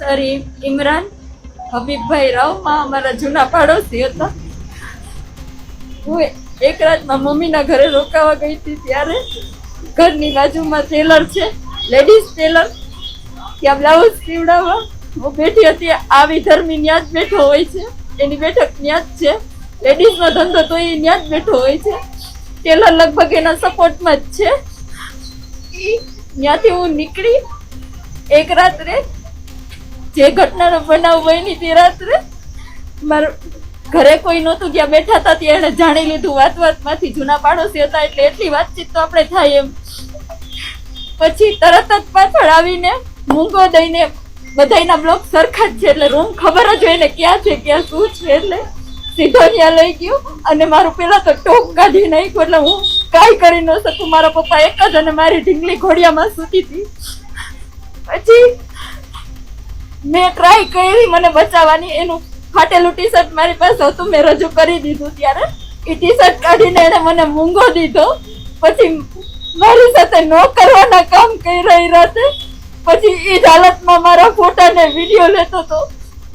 શરીફ, ઇમરાન, હબીબભાઈ રાવમાં અમારા જૂના પાડોશી હતા. હું એક રાત મારા મમ્મીના ઘરે રોકાવા ગઈ હતી ત્યારે ઘરની બાજુમાં ટેલર છે, લેડીઝ ટેલર, ત્યાં બ્લાઉઝ સીવડાવવા હું બેઠી હતી. આવી ધર્મી ન્યા જ બેઠો હોય છે, એની બેઠક ન્યા જ છે. લેડીઝનો ધંધો તો એ ન્યા જ બેઠો હોય છે. ટેલર લગભગ એના સપોર્ટમાં જ છે. ત્યાંથી હું નીકળી એક રાત્રે જે ઘટનાનો બનાવ બની તે રાત્રે મારા ઘરે કોઈ નહોતું, ત્યાં બેઠા હતા ત્યાં એને જાણી લીધું. વાતમાંથી જૂના પાડોશી હતા એટલે એટલી વાતચીત તો આપણે થાય એમ. પછી તરત જ પાછળ આવીને મૂંગો દઈને બધાયના બ્લોક સરખા જ છે એટલે રૂમ ખબર જ હોય ને ક્યાં છે ક્યાં શું છે એટલે સીધો ત્યાં લઈ ગયો અને મારું પેલા તો ટોક કાઢી નાખ્યું એટલે હું કાંઈ કરી ન શકું. મારા પપ્પા એક જ અને મારી ઢીંગલી ઘોડિયામાં સૂતી હતી. પછી મેં ટ્રાય કરી મને બચાવવાની. એનું ફાટેલું ટી શર્ટ મારી પાસે હતું, મેં રજૂ કરી દીધું ત્યારે એ ટી શર્ટ કાઢીને એને મને મૂંગો દીધો. પછી મારી સાથે ન કરવાના કામ કરી રહી રાતે. પછી એ જ હાલતમાં મારા ફોટા ને વિડીયો લેતો હતો.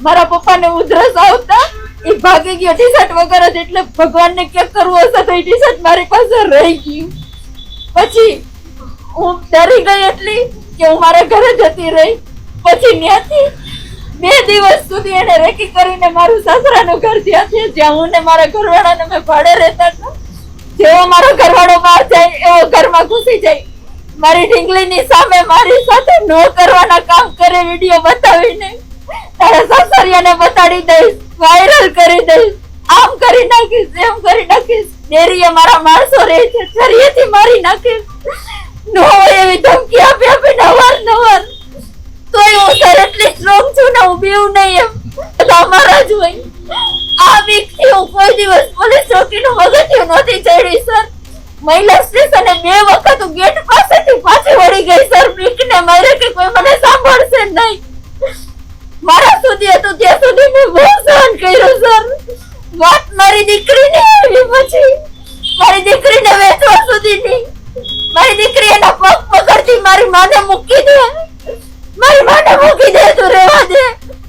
મારા પપ્પાને ઉધરસ આવતા એ ભાગી ગયો ટી શર્ટ વગર જ. એટલે ભગવાનને ક્યાંક કરવું હશે તો એ ટી શર્ટ મારી પાસે રહી ગયું. પછી હું ડરી ગઈ એટલી કે હું મારા ઘરે જતી રહી. પછી ત્યાંથી 2 દિવસ સુધી એને રેકી કરીને મારું સાસરાનું ઘર ત્યાં છે જ્યાં હું ને મારા ઘરવાળાને મેં ભાડે રહેતા હતા. જેવો મારો ઘરવાળો બહાર જાય એવો ઘરમાં ઘૂસી જાય. મારી ઢીંગલીની સામે મારી સાથે ન કરવાના કામ કરે વિડીયો બતાવીને તારા સાસરિયાને બતાડી દઈશ, વાયરલ કરી દઈશ, આમ કરી નાખીશ, એમ કરી નાખીશ. ડેરીએ મારા માણસો રહે છે, છરીએથી મારી નાખીશ. નો એવી ધમકી આપી આપીને અવારનવાર. તોય હું સર એટલી સ્ટ્રોંગ છું ને, હું બીવું નહીં એમ. બધા અમારા જ હોય. આ વીકથી હું કોઈ દિવસ પોલીસ ચોકીનું પગથિયું નહોતી ચડી સર. મહિલા સ્ટેશને 2 વખત હું ગેટ પાસેથી પાછી વળી ગઈ સર. બીકને મારે કે કોઈ મને સાંભળશે નહીં. મારા સુધી હતું ત્યાં સુધી મેં બહુ સહન કર્યું સર. વાત મારી દીકરીને આવી પછી મારી દીકરીને વેચવા સુધીની. મારી દીકરી એના પગ પકડતી મારી માને મૂકી દે, મારી માને મૂકી દે, તું રહેવા દે.